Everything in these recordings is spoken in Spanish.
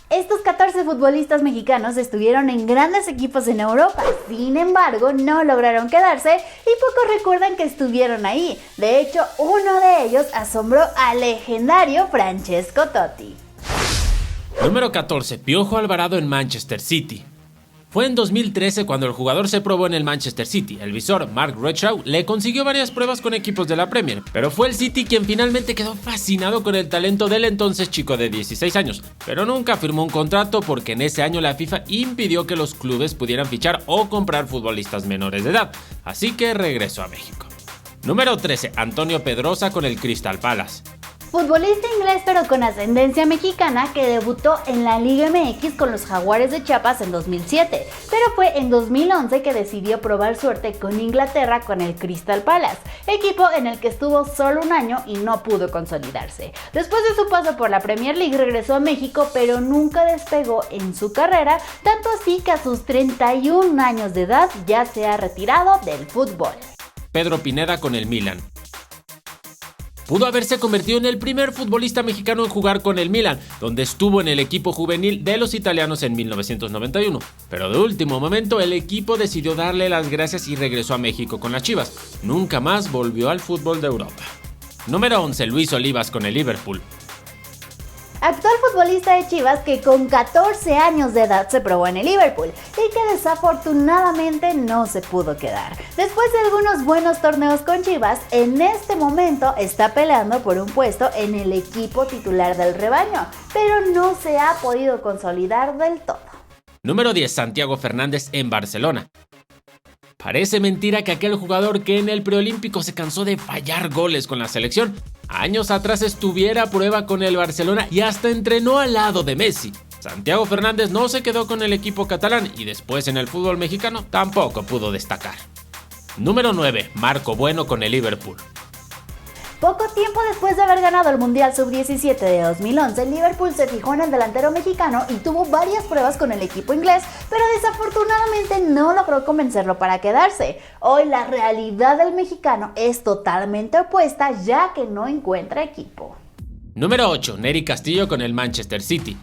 Estos 14 futbolistas mexicanos estuvieron en grandes equipos en Europa, sin embargo no lograron quedarse y pocos recuerdan que estuvieron ahí. De hecho, uno de ellos asombró al legendario Francesco Totti. Número 14. Piojo Alvarado en Manchester City. Fue en 2013 cuando el jugador se probó en el Manchester City. El visor Mark Redshaw le consiguió varias pruebas con equipos de la Premier, pero fue el City quien finalmente quedó fascinado con el talento del entonces chico de 16 años, pero nunca firmó un contrato porque en ese año la FIFA impidió que los clubes pudieran fichar o comprar futbolistas menores de edad, así que regresó a México. Número 13. Antonio Pedrosa con el Crystal Palace. Futbolista inglés pero con ascendencia mexicana que debutó en la Liga MX con los Jaguares de Chiapas en 2007, pero fue en 2011 que decidió probar suerte con Inglaterra con el Crystal Palace, equipo en el que estuvo solo un año y no pudo consolidarse. Después de su paso por la Premier League regresó a México pero nunca despegó en su carrera, tanto así que a sus 31 años de edad ya se ha retirado del fútbol. Pedro Pineda con el Milan. Pudo haberse convertido en el primer futbolista mexicano en jugar con el Milan, donde estuvo en el equipo juvenil de los italianos en 1991. Pero de último momento el equipo decidió darle las gracias y regresó a México con las Chivas. Nunca más volvió al fútbol de Europa. Número 11. Luis Olivas con el Liverpool. Actual futbolista de Chivas que con 14 años de edad se probó en el Liverpool y que desafortunadamente no se pudo quedar. Después de algunos buenos torneos con Chivas, en este momento está peleando por un puesto en el equipo titular del rebaño, pero no se ha podido consolidar del todo. Número 10. Santiago Fernández en Barcelona. Parece mentira que aquel jugador que en el preolímpico se cansó de fallar goles con la selección, años atrás estuviera a prueba con el Barcelona y hasta entrenó al lado de Messi. Santiago Fernández no se quedó con el equipo catalán y después en el fútbol mexicano tampoco pudo destacar. Número 9. Marco Bueno con el Liverpool. Poco tiempo después de haber ganado el Mundial Sub-17 de 2011, el Liverpool se fijó en el delantero mexicano y tuvo varias pruebas con el equipo inglés, pero desafortunadamente no logró convencerlo para quedarse. Hoy la realidad del mexicano es totalmente opuesta, ya que no encuentra equipo. Número 8. Nery Castillo con el Manchester City.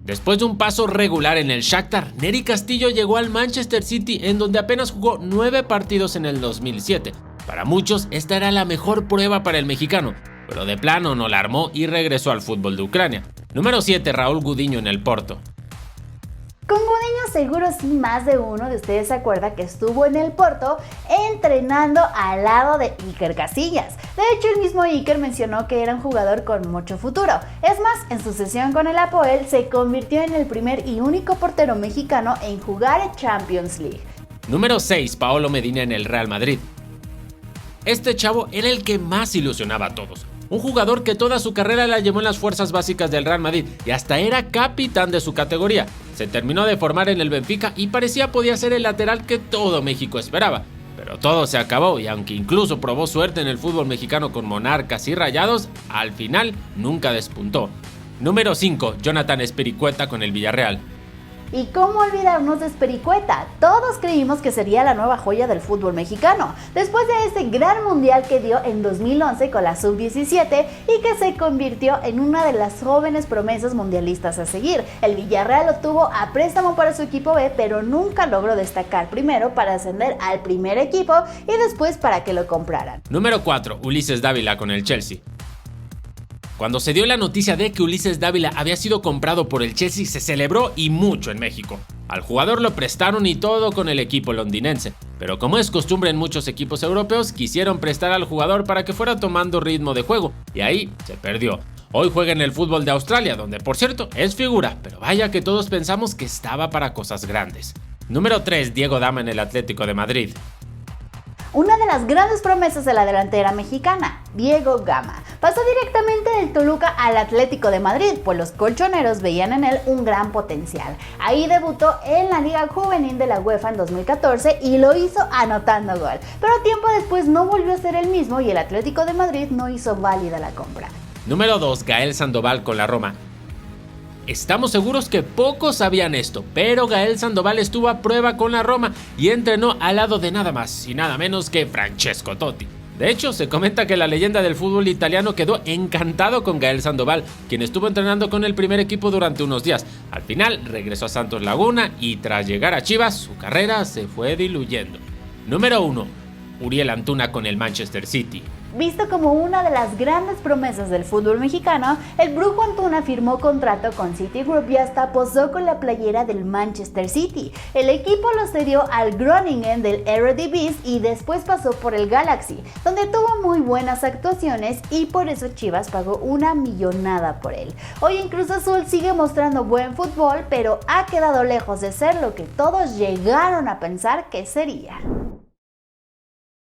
Después de un paso regular en el Shakhtar, Nery Castillo llegó al Manchester City, en donde apenas jugó 9 partidos en el 2007. Para muchos, esta era la mejor prueba para el mexicano, pero de plano no la armó y regresó al fútbol de Ucrania. Número 7. Raúl Gudiño en el Porto. Con Gudiño seguro sí más de uno de ustedes se acuerda que estuvo en el Porto entrenando al lado de Iker Casillas. De hecho, el mismo Iker mencionó que era un jugador con mucho futuro. Es más, en su sesión con el Apoel se convirtió en el primer y único portero mexicano en jugar en Champions League. Número 6. Paolo Medina en el Real Madrid. Este chavo era el que más ilusionaba a todos. Un jugador que toda su carrera la llevó en las fuerzas básicas del Real Madrid y hasta era capitán de su categoría. Se terminó de formar en el Benfica y parecía podía ser el lateral que todo México esperaba. Pero todo se acabó y aunque incluso probó suerte en el fútbol mexicano con Monarcas y Rayados, al final nunca despuntó. Número 5. Jonathan Espericueta con el Villarreal. ¿Y cómo olvidarnos de Espericueta? Todos creímos que sería la nueva joya del fútbol mexicano, después de ese gran mundial que dio en 2011 con la Sub-17 y que se convirtió en una de las jóvenes promesas mundialistas a seguir. El Villarreal lo tuvo a préstamo para su equipo B, pero nunca logró destacar, primero para ascender al primer equipo y después para que lo compraran. Número 4. Ulises Dávila con el Chelsea. Cuando se dio la noticia de que Ulises Dávila había sido comprado por el Chelsea, se celebró y mucho en México. Al jugador lo prestaron y todo con el equipo londinense, pero como es costumbre en muchos equipos europeos, quisieron prestar al jugador para que fuera tomando ritmo de juego, y ahí se perdió. Hoy juega en el fútbol de Australia, donde por cierto es figura, pero vaya que todos pensamos que estaba para cosas grandes. Número 3. Diego Dama en el Atlético de Madrid. Una de las grandes promesas de la delantera mexicana, Diego Gama, pasó directamente del Toluca al Atlético de Madrid, pues los colchoneros veían en él un gran potencial. Ahí debutó en la Liga Juvenil de la UEFA en 2014 y lo hizo anotando gol, pero tiempo después no volvió a ser el mismo y el Atlético de Madrid no hizo válida la compra. Número 2. Gael Sandoval con la Roma. Estamos seguros que pocos sabían esto, pero Gael Sandoval estuvo a prueba con la Roma y entrenó al lado de nada más y nada menos que Francesco Totti. De hecho, se comenta que la leyenda del fútbol italiano quedó encantado con Gael Sandoval, quien estuvo entrenando con el primer equipo durante unos días. Al final regresó a Santos Laguna y tras llegar a Chivas, su carrera se fue diluyendo. Número 1. Uriel Antuna con el Manchester City. Visto como una de las grandes promesas del fútbol mexicano, el Brujo Antuna firmó contrato con Citigroup y hasta posó con la playera del Manchester City. El equipo lo cedió al Groningen del Eredivisie y después pasó por el Galaxy, donde tuvo muy buenas actuaciones y por eso Chivas pagó una millonada por él. Hoy en Cruz Azul sigue mostrando buen fútbol, pero ha quedado lejos de ser lo que todos llegaron a pensar que sería.